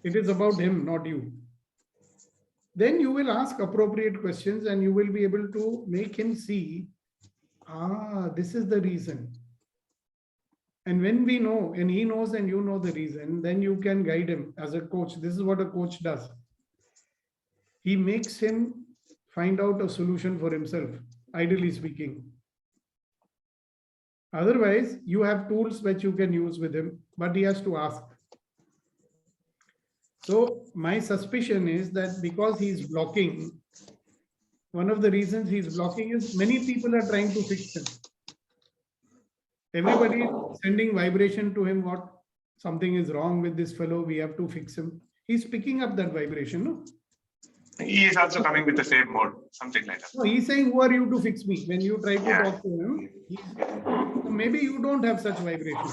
It is about him, not you. Then you will ask appropriate questions and you will be able to make him see, this is the reason. And when we know, and he knows and you know the reason, then you can guide him as a coach. This is what a coach does. He makes him find out a solution for himself, ideally speaking. Otherwise, you have tools which you can use with him, but he has to ask. So my suspicion is that because he's blocking, one of the reasons he's blocking is many people are trying to fix him. Everybody is sending vibration to him, what something is wrong with this fellow, we have to fix him. He's picking up that vibration, no? He is also coming with the same mode, something like that. No, he's saying, who are you to fix me? When you try to talk to him, maybe you don't have such vibration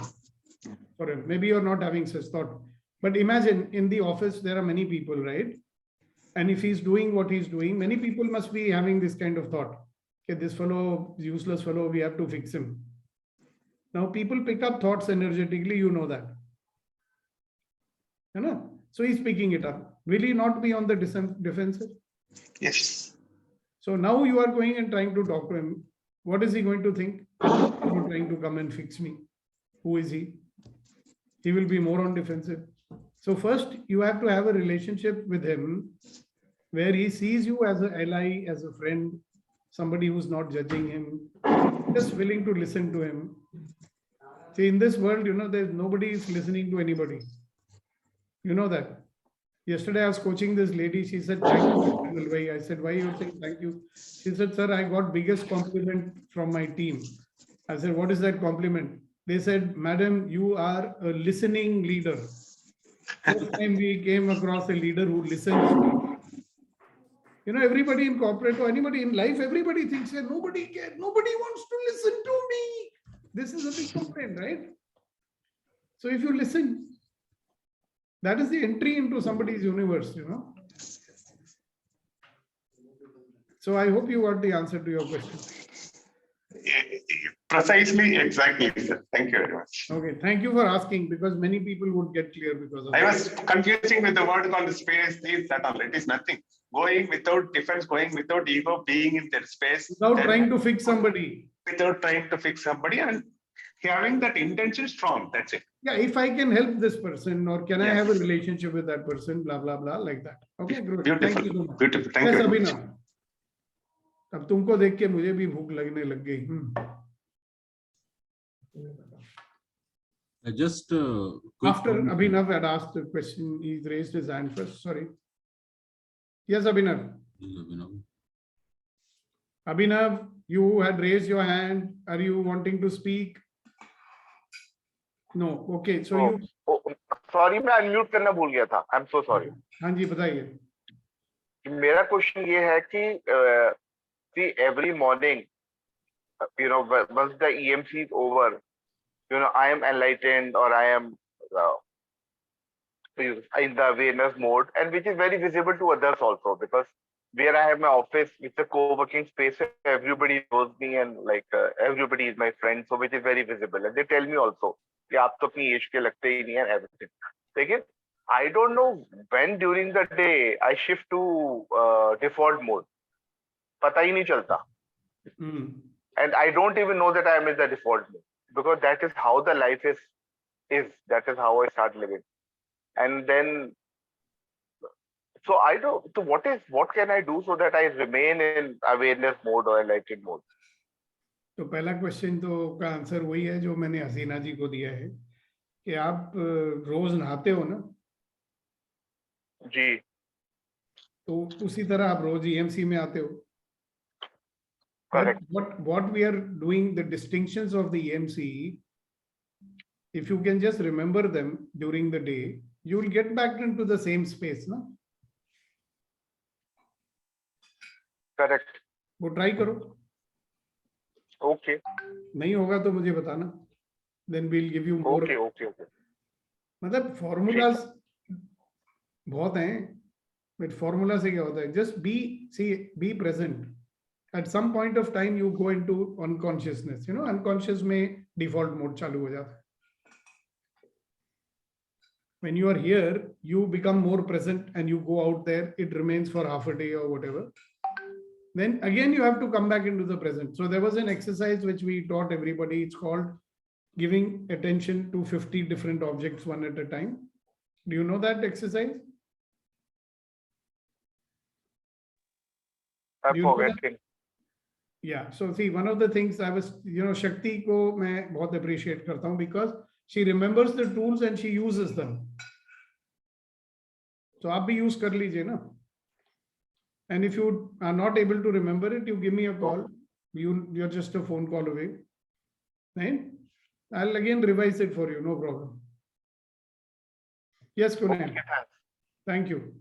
for him. Maybe you're not having such thought. But imagine in the office, there are many people, right? And if he's doing what he's doing, many people must be having this kind of thought. Okay, this fellow, useless fellow, we have to fix him. Now people pick up thoughts energetically, you know that. You know? So he's picking it up. Will he not be on the defensive? Yes. So now you are going and trying to talk to him. What is he going to think? You're trying to come and fix me. Who is he? He will be more on defensive. So first you have to have a relationship with him where he sees you as an ally, as a friend, somebody who's not judging him, just willing to listen to him. See, in this world, there's nobody is listening to anybody. You know that. Yesterday I was coaching this lady. She said, thank you. I said, why are you saying thank you? She said, sir, I got biggest compliment from my team. I said, what is that compliment? They said, madam, you are a listening leader. first time we came across a leader who listens. You know, everybody in corporate or anybody in life, everybody thinks that nobody wants to listen to me. This is a big complaint, right? So if you listen, that is the entry into somebody's universe, you know. So I hope you got the answer to your question. Precisely, exactly. Sir. Thank you very much. Okay, thank you for asking, because many people would get clear because of I that. was confusing with the word called space, this, that all. It is nothing. Going without defense, going without ego, being in that space. Without trying to fix somebody. Without trying to fix somebody and having that intention strong. That's it. Yeah, if I can help this person, or can I Yes. have a relationship with that person, blah, blah, blah, like that. Okay, good. Beautiful. Thank you so much. Beautiful. Thank Yes, you. very much. Abhinav. अब तुमको देख के मुझे भी भूख लगने लग गई. Just After Abhinav had asked the question, he raised his hand first. Sorry. Yes, Abhinav. Abhinav, you had raised your hand. Are you wanting to speak? No. Okay. So you. Sorry मैं unmute करना भूल गया था. I am so sorry. हाँ जी, बताइए. मेरा question ये है कि see every morning, you know, once the EMC is over, you know, I am enlightened, or I am in the awareness mode, and which is very visible to others also, because where I have my office, it's a co-working space, everybody knows me, and like everybody is my friend, so which is very visible, and they tell me also, कि आप तो अपनी as के लगते ही नहीं है, everything. लेकिन I don't know when during the day I shift to default mode. पता ही नहीं चलता. And I don't even know that I am in the default mode, because that is how the life is. That is how I start living. And then, so I don't. So what can I do so that I remain in awareness mode or enlightened mode? तो पहला question तो का answer वही है जो मैंने हसीना जी को दिया है कि आप रोज नहाते हो ना. जी. तो उसी तरह आप रोज EMC में आते हो. Correct. What we are doing, the distinctions of the EMC, if you can just remember them during the day, you will get back into the same space, no? Correct. वो ट्राई करो. Okay. नहीं होगा तो मुझे बताना. Then we'll give you more. Okay. मतलब formulas बहुत हैं, बट फॉर्मूला से क्या होता है? Just be present. At some point of time you go into unconsciousness, you know, unconscious में default mode चालू हो जाता है. When you are here, you become more present and you go out there, it remains for half a day or whatever. Then again you have to come back into the present. So there was an exercise which we taught everybody. It's called giving attention to 50 different objects one at a time. Do you know that exercise? I'm forgetting. Yeah, so see, one of the things I was, you know, Shakti को मैं बहुत appreciate करता हूँ because she remembers the tools and she uses them. So आप भी use कर लीजिए ना. And if you are not able to remember it, you give me a call. You're just a phone call away. Right? I'll again revise it for you, no problem. Yes, Kunal. Okay, Thank you.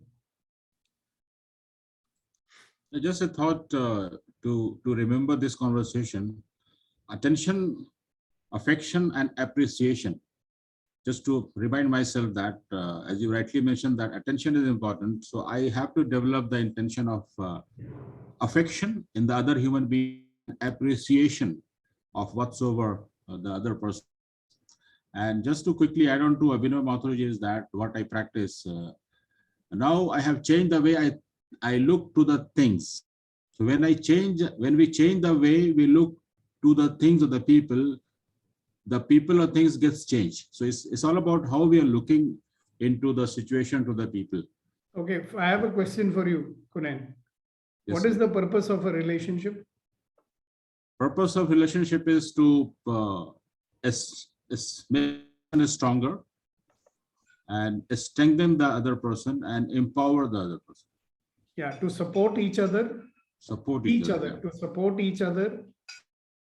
Just a thought to remember this conversation: attention, affection, and appreciation. Just to remind myself that, as you rightly mentioned, that attention is important. So I have to develop the intention of affection in the other human being, appreciation of whatsoever the other person. And just to quickly add on to Abhinav Mathurji is that what I practice now, I have changed the way I look to the things. So when we change the way we look to the things or the people or things gets changed. So it's all about how we are looking into the situation to the people. Okay, I have a question for you, Kunan. Yes, What is sir. the purpose of a relationship? Purpose of relationship is to make one stronger and strengthen the other person and empower the other person. Yeah, to support each other. Support each other. To support each other,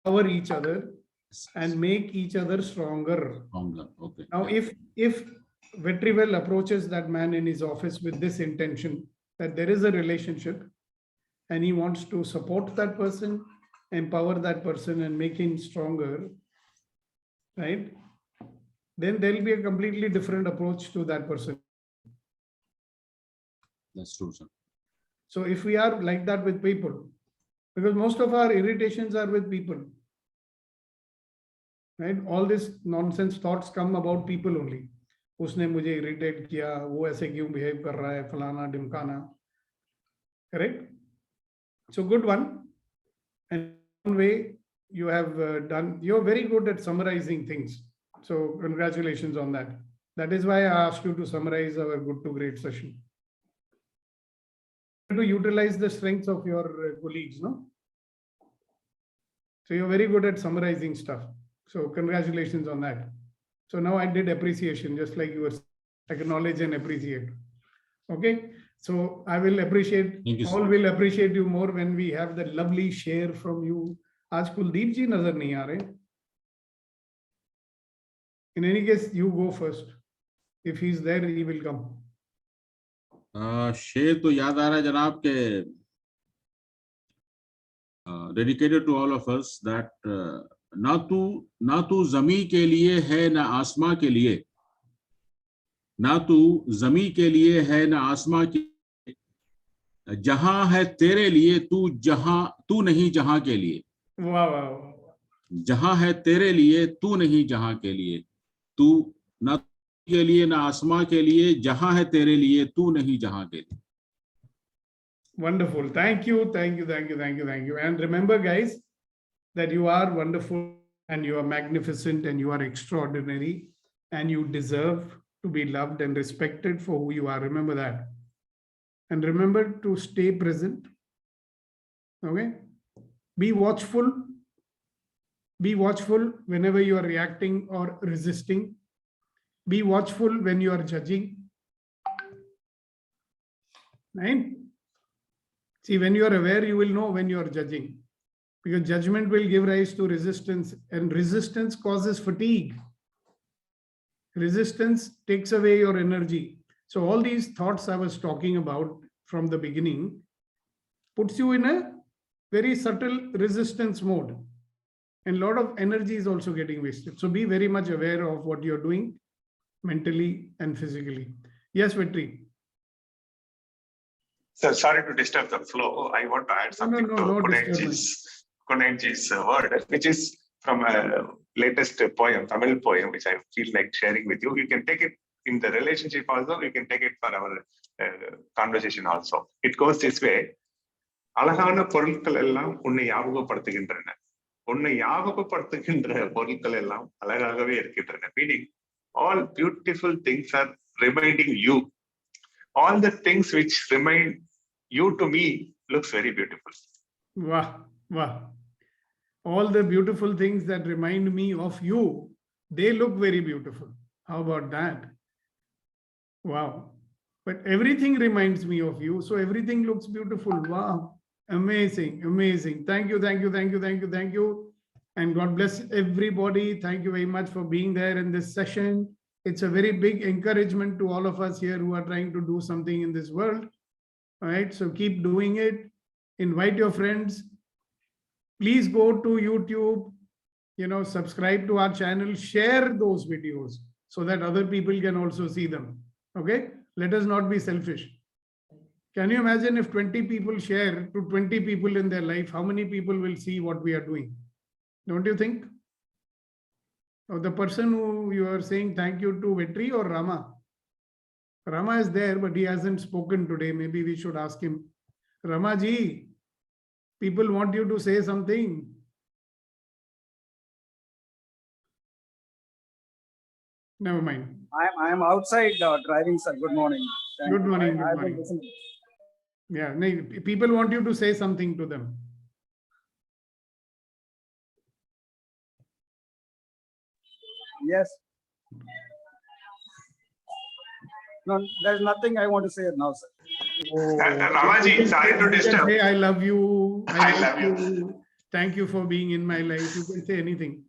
empower each other, and make each other stronger. Stronger. Okay. Now, Yeah. if Vetrivel approaches that man in his office with this intention that there is a relationship and he wants to support that person, empower that person and make him stronger, right? Then there will be a completely different approach to that person. That's true, sir. So if we are like that with people, because most of our irritations are with people, right? All this nonsense thoughts come about people only. उसने मुझे irritate किया, वो ऐसे क्यों behave कर रहा है, फलाना ढिमकाना. Correct? So good one. And one way you have done, you're very good at summarizing things. So congratulations on that. That is why I asked you to summarize our good to great session. To utilize the strengths of your colleagues, no? So you're very good at summarizing stuff. So congratulations on that. So now I did appreciation, just like you were acknowledge and appreciate. Okay. So I will appreciate, all will appreciate you more when we have the lovely share from you. Aaj Kuldeep ji nazar nahi aa rahe. In any case, you go first. If he's there, he will come. शेर तो याद आ रहा है जनाब के dedicated to all of us that ना तू जमी के लिए है ना आसमां के लिए, ना तू जमी के लिए है ना आसमां के, जहां है तेरे लिए तू नहीं जहां के लिए. वाह वाह वाह. जहां है तेरे लिए तू नहीं जहां के लिए, तू ना के लिए ना आसमां के लिए, जहां है तेरे लिए तू नहीं जहां के लिए. Wonderful. Thank you. Thank you. Thank you. Thank you. Thank you. And remember, guys, that you are wonderful and you are magnificent and you are extraordinary and you deserve to be loved and respected for who you are. Remember that. And remember to stay present. Okay. Be watchful. Be watchful whenever you are reacting or resisting. Be watchful when you are judging. Right? See, when you are aware, you will know when you are judging. Because judgment will give rise to resistance, and resistance causes fatigue. Resistance takes away your energy. So all these thoughts I was talking about from the beginning puts you in a very subtle resistance mode. And a lot of energy is also getting wasted. So be very much aware of what you're doing mentally and physically. Yes, Vetri. So sorry to disturb the flow. I want to add something to Kunenji's word, which is from a latest poem, Tamil poem, which I feel like sharing with you. You can take it in the relationship also. You can take it for our conversation also. It goes this way. அழகான பொருட்கள் எல்லாம் உன்னை ஞாபகப்படுத்துகின்றன. உன்னை ஞாபகப்படுத்துகின்ற பொருட்கள் எல்லாம் அழகாகவே இருக்கின்றன. Meaning, all beautiful things are reminding you. All the things which remind you to me looks very beautiful. Wow, wow. All the beautiful things that remind me of you, they look very beautiful. How about that? Wow. But everything reminds me of you, so everything looks beautiful. Wow. Amazing, amazing. Thank you, thank you, thank you, thank you, thank you. And God bless everybody. Thank you very much for being there in this session. It's a very big encouragement to all of us here who are trying to do something in this world. All right, so keep doing it. Invite your friends. Please go to YouTube, subscribe to our channel, share those videos so that other people can also see them. Okay, let us not be selfish. Can you imagine if 20 people share to 20 people in their life, how many people will see what we are doing? Don't you think? Or the person who you are saying thank you to, Vetri or Rama? Rama is there, but he hasn't spoken today. Maybe we should ask him. Rama ji, people want you to say something. Never mind. I am outside driving, sir. Good morning. Good morning. Good morning. Yeah, people want you to say something to them. Yes. No, there's nothing I want to say now, sir. Ramaji, sorry to disturb. Say, I love you. I love you. Thank you for being in my life. You can say anything.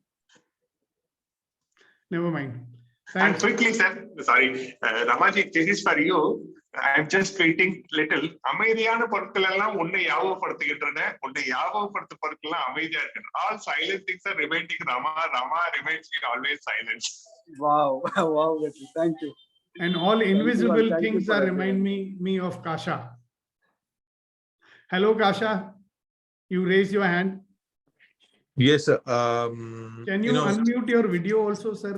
Never mind. And Thanks. quickly, sir, sorry, Ramaji, this is for you. I'm just waiting little. அமைதியான பொருட்கள் எல்லாம் உன்னை யாபகப்படுத்துகின்றன. உன்னை யாபகப்படுத்த பொருட்கள் அமைதியா இருக்கு. All silent things are remaining Rama. Rama remains always silent. Wow, wow, Gati. Thank you. And all invisible Thank you things for are everyone. remind me of Kasha. Hello, Kasha. You raise your hand. Yes, sir. Can you unmute your video also, sir?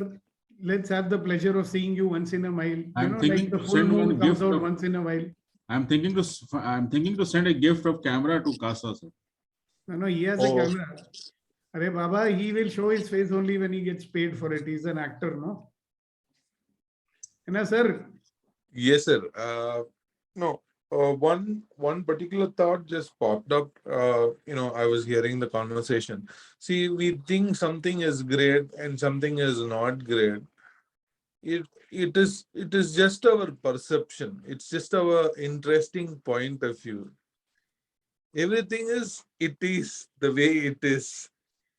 Let's have the pleasure of seeing you once in a while. I'm Like thinking the to full send moon one comes gift out of- once in a while. I'm thinking to send a gift of camera to Kasa, sir. No, he has a camera. Arey Baba, he will show his face only when he gets paid for it. He's an actor, no? And sir, Yes, sir. No, one particular thought just popped up. I was hearing the conversation. See, we think something is great and something is not great. It is just our perception. It's just our interesting point of view. Everything is the way it is.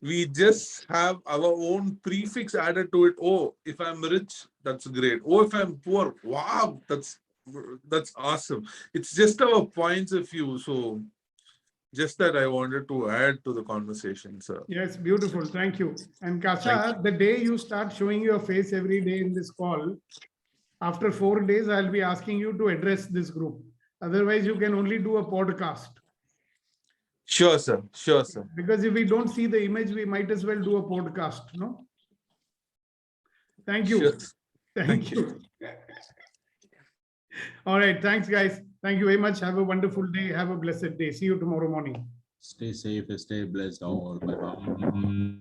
We just have our own prefix added to it. Oh, if I'm rich, that's great. Oh, if I'm poor, wow, that's awesome. It's just our points of view. So just that I wanted to add to the conversation, sir. yes, beautiful. Thank you. And Kasha, the day you start showing your face every day in this call, after 4 days, I'll be asking you to address this group. Otherwise, you can only do a podcast. Sure, sir. Sure, sir. Because if we don't see the image, we might as well do a podcast, no? Thank you. Sure. Thank you. All right. Thanks, guys. Thank you very much. Have a wonderful day. Have a blessed day. See you tomorrow morning. Stay safe, stay blessed all. Bye-bye.